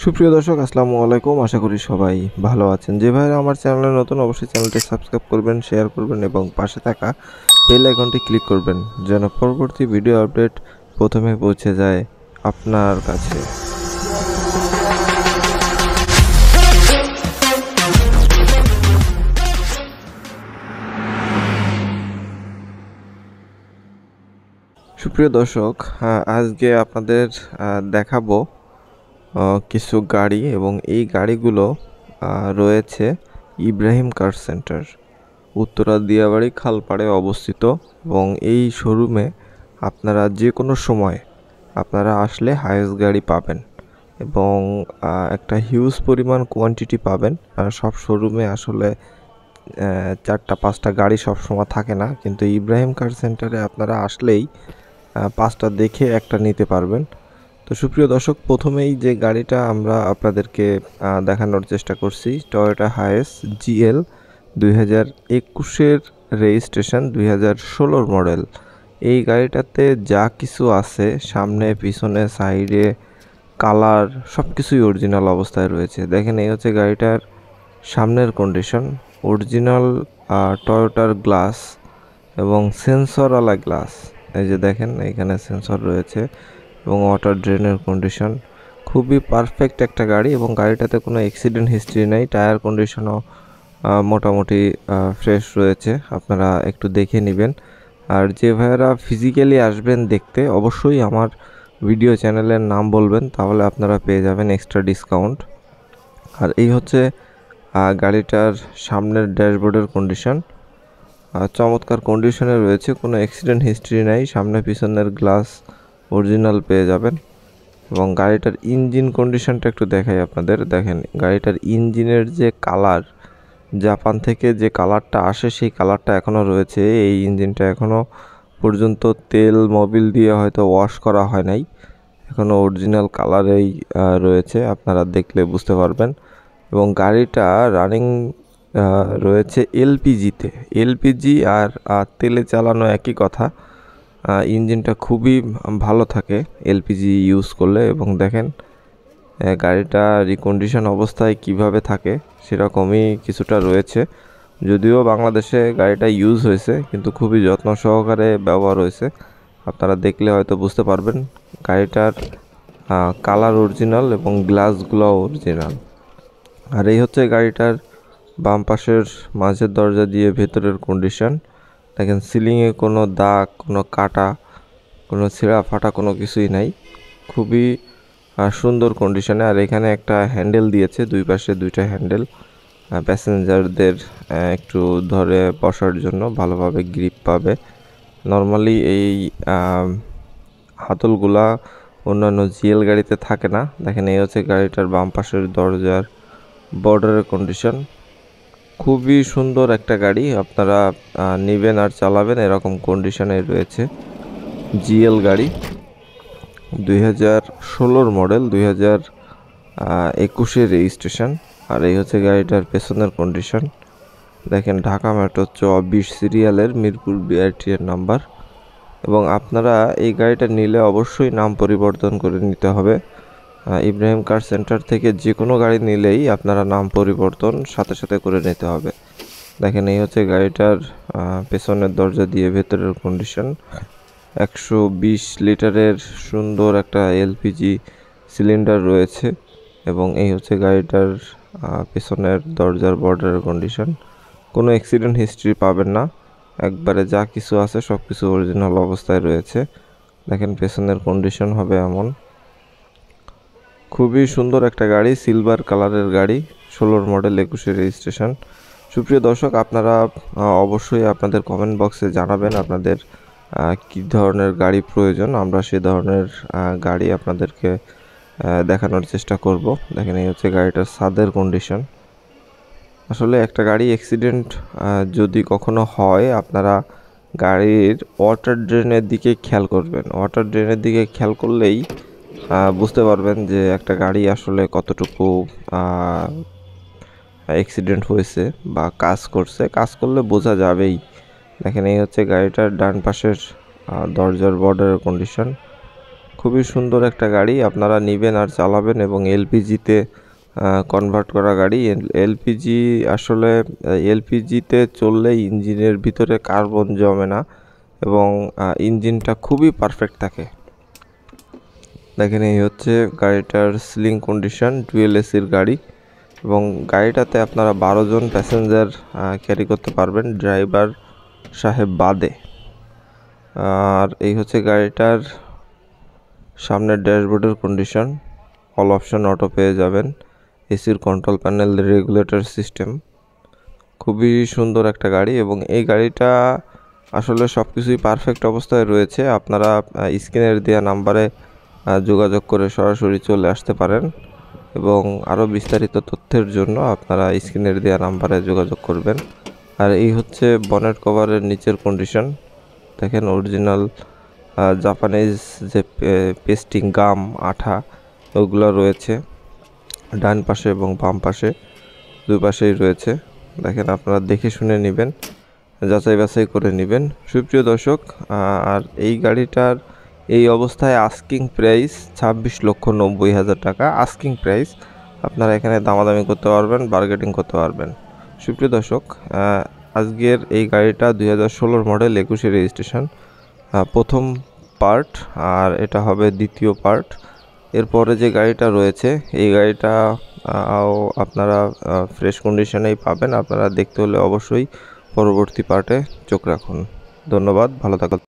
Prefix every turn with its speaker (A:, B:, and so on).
A: সুপ্রিয় দর্শক, আসসালামু আলাইকুম। আশা করি সবাই ভালো আছেন। যে ভাইরা আমার চ্যানেলে নতুন, অবশ্যই চ্যানেলটি সাবস্ক্রাইব করবেন, শেয়ার করবেন এবং পাশে থাকা বেল আইকনটি ক্লিক করবেন যেন পরবর্তী ভিডিও আপডেট প্রথমে পৌঁছে যায় আপনার কাছে। সুপ্রিয় দর্শক, আজকে আপনাদের দেখাবো কিছু গাড়ি, এবং এই গাড়িগুলো রয়েছে ইব্রাহিম কার সেন্টার, উত্তরা দিয়াবাড়ি খালপাড়ে অবস্থিত। এবং এই শোরুমে আপনারা যে কোনো সময় আপনারা আসলে হাইয়েস্ট গাড়ি পাবেন এবং একটা হিউজ পরিমাণ কোয়ান্টিটি পাবেন। সব শোরুমে আসলে 4-5টা গাড়ি সবসময় থাকে না, কিন্তু ইব্রাহিম কার সেন্টারে আপনারা আসলেই 5টা দেখে একটা নিতে পারবেন। তো সুপ্রিয় দর্শক, প্রথমেই যে গাড়িটা আমরা আপনাদেরকে দেখানোর চেষ্টা করছি, টয়োটা হাইয়েস জিএল 2021-এর রেজিস্ট্রেশন, 2016 মডেল। এই গাড়িটাতে যা কিছু আছে, সামনে পিছনে সাইডে কালার সব কিছুই অরিজিনাল অবস্থায় রয়েছে। দেখেন, এই হচ্ছে গাড়িটার সামনের কন্ডিশন, অরিজিনাল টয়োটার গ্লাস এবং সেন্সরওয়ালা গ্লাস। এই যে দেখেন, এখানে সেন্সর রয়েছে এবং ওয়াটার ড্রেনের কন্ডিশন খুবই পারফেক্ট একটা গাড়ি। এবং গাড়িটাতে কোনো অ্যাক্সিডেন্ট হিস্ট্রি নেই, টায়ার কন্ডিশনও মোটামুটি ফ্রেশ রয়েছে। আপনারা একটু দেখে নেবেন। আর যে ভাইয়েরা ফিজিক্যালি আসবেন দেখতে, অবশ্যই আমার ভিডিও চ্যানেলের নাম বলবেন, তাহলে আপনারা পেয়ে যাবেন এক্সট্রা ডিসকাউন্ট। আর এই হচ্ছে গাড়িটার সামনের ড্যাশবোর্ডের কন্ডিশন, চমৎকার কন্ডিশনে রয়েছে, কোনো অ্যাক্সিডেন্ট হিস্ট্রি নাই। সামনে পিছনের গ্লাস অরিজিনাল পেয়ে যাবেন। এবং গাড়িটার ইঞ্জিন কন্ডিশনটা একটু দেখাই আপনাদের। দেখেন, গাড়িটার ইঞ্জিনের যে কালার, জাপান থেকে যে কালারটা আসে সেই কালারটা এখনও রয়েছে। এই ইঞ্জিনটা এখনও পর্যন্ত তেল মোবিল দিয়ে হয়তো ওয়াশ করা হয় নাই, এখনও অরিজিনাল কালারেই রয়েছে, আপনারা দেখলে বুঝতে পারবেন। এবং গাড়িটা রানিং রয়েছে এলপিজিতে। এলপিজি আর তেলে চালানো একই কথা, ইঞ্জিনটা খুবই ভালো থাকে এলপিজি ইউজ করলে। এবং দেখেন, গাড়িটা রিকন্ডিশন অবস্থায় কিভাবে থাকে সেরকমই কিছুটা রয়েছে। যদিও বাংলাদেশে গাড়িটা ইউজ হয়েছে, কিন্তু খুবই যত্ন সহকারে ব্যবহার হয়েছে। আপনারা দেখলে হয়তো বুঝতে পারবেন। গাড়িটার কালার অরিজিনাল এবং গ্লাসগুলো অরিজিনাল। আর এই হচ্ছে গাড়িটার বাম পাশের মাঝের দরজা দিয়ে ভেতরের কন্ডিশন। দেখেন, সিলিংয়ে কোনো দাগ, কোনো কাটা, কোনো ছেঁড়া ফাটা কোনো কিছুই নাই, খুবই সুন্দর কন্ডিশনে। আর এখানে একটা হ্যান্ডেল দিয়েছে, দুই পাশে 2টা হ্যান্ডেল, প্যাসেঞ্জারদের একটু ধরে বসার জন্য ভালোভাবে গ্রিপ পাবে। নর্মালি এই হাতলগুলা অন্যান্য জিএল গাড়িতে থাকে না। দেখেন, এই হচ্ছে গাড়িটার বাম পাশের দরজার বর্ডারের কন্ডিশন, খুবই সুন্দর একটা গাড়ি। আপনারা নেবেন আর চালাবেন এরকম কন্ডিশনে রয়েছে। জিএল গাড়ি 2016 মডেল, 2021-এর রেজিস্ট্রেশন। আর এই হচ্ছে গাড়িটার পেছনের কন্ডিশন। দেখেন, ঢাকা মেট্রো 24 সিরিয়ালের মিরপুর বিআরটি এর নাম্বার। এবং আপনারা এই গাড়িটা নিলে অবশ্যই নাম পরিবর্তন করে নিতে হবে। ইব্রাহিম কার সেন্টার থেকে যে কোনো গাড়ি নিলেই আপনারা নাম পরিবর্তন সাথে সাথে করে নিতে হবে। দেখেন, এই হচ্ছে গাড়িটার পেছনের দরজা দিয়ে ভেতরের কন্ডিশন। 120 লিটারের সুন্দর একটা এলপিজি সিলিন্ডার রয়েছে। এবং এই হচ্ছে গাড়িটার পেছনের দরজার বর্ডারের কন্ডিশন, কোনো অ্যাক্সিডেন্ট হিস্ট্রি পাবেন না, একবারে যা কিছু আছে সব কিছু অরিজিনাল অবস্থায় রয়েছে। দেখেন, পেছনের কন্ডিশন হবে এমন, খুবই সুন্দর একটা গাড়ি, সিলভার কালারের গাড়ি, 16 মডেল, 21-এর রেজিস্ট্রেশন। সুপ্রিয় দর্শক, আপনারা অবশ্যই আপনাদের কমেন্ট বক্সে জানাবেন আপনাদের কী ধরনের গাড়ি প্রয়োজন, আমরা সে ধরনের গাড়ি আপনাদেরকে দেখানোর চেষ্টা করব। দেখেন, এই হচ্ছে গাড়িটার ছাদের কন্ডিশন। আসলে একটা গাড়ি অ্যাক্সিডেন্ট যদি কখনো হয়, আপনারা গাড়ির ওয়াটার ড্রেনের দিকে খেয়াল করবেন। ওয়াটার ড্রেনের দিকে খেয়াল করলেই বুঝতে পারবেন যে একটা গাড়ি আসলে কতটুকু অ্যাক্সিডেন্ট হয়েছে বা কাজ করছে। কাজ করলে বোঝা যাবেই। দেখেন, এই হচ্ছে গাড়িটার ডান পাশের দরজার বর্ডারের কন্ডিশন, খুবই সুন্দর একটা গাড়ি, আপনারা নেবেন আর চালাবেন। এবং এলপিজিতে কনভার্ট করা গাড়ি। এলপিজি আসলে এলপিজিতে চললে ইঞ্জিনের ভিতরে কার্বন জমে না এবং ইঞ্জিনটা খুবই পারফেক্ট থাকে। দেখেন এই হচ্ছে গাড়িটার সিলিং কন্ডিশন, ডুয়েল এসির গাড়ি এবং গাড়িটাতে আপনারা 12 জন প্যাসেঞ্জার ক্যারি করতে পারবেন, ড্রাইভার সাহেব বাদে। আর এই হচ্ছে গাড়িটার সামনের ড্যাশবোর্ডের কন্ডিশন, অল অপশন অটো পেয়ে যাবেন, এসির কন্ট্রোল প্যানেল, রেগুলেটর সিস্টেম। খুবই সুন্দর একটা গাড়ি এবং এই গাড়িটা আসলে সব কিছুই পারফেক্ট অবস্থায় রয়েছে। আপনারা স্ক্রিনের দেওয়া নাম্বারে যোগাযোগ করে সরাসরি চলে আসতে পারেন এবং আরও বিস্তারিত তথ্যের জন্য আপনারা স্ক্রিনের দেওয়া নাম্বারে যোগাযোগ করবেন। আর এই হচ্ছে বনেট কভারের নিচের কন্ডিশন, দেখেন অরিজিনাল জাপানিজ যে পেস্টিং গাম আঠা ওগুলো রয়েছে ডান পাশে এবং বাম পাশে, দুই পাশেই রয়েছে। দেখেন আপনারা দেখে শুনে নেবেন, যাচাই বাছাই করে নেবেন। সুপ্রিয় দর্শক, আর এই গাড়িটার এই অবস্থায় আস্কিং প্রাইস 26,90,000 টাকা আস্কিং প্রাইস। আপনারা এখানে দামাদামি করতে পারবেন, বার্গেটিং করতে পারবেন। সুপ্রিয় দর্শক, আজকের এই গাড়িটা 2016 মডেল, 21 রেজিস্ট্রেশন, প্রথম পার্ট, আর এটা হবে দ্বিতীয় পার্ট। এরপরে যে গাড়িটা রয়েছে এই গাড়িটা আপনারা ফ্রেশ কন্ডিশনেই পাবেন। আপনারা দেখতে হলে অবশ্যই পরবর্তী পার্টে চোখ রাখুন। ধন্যবাদ, ভালো থাকুন।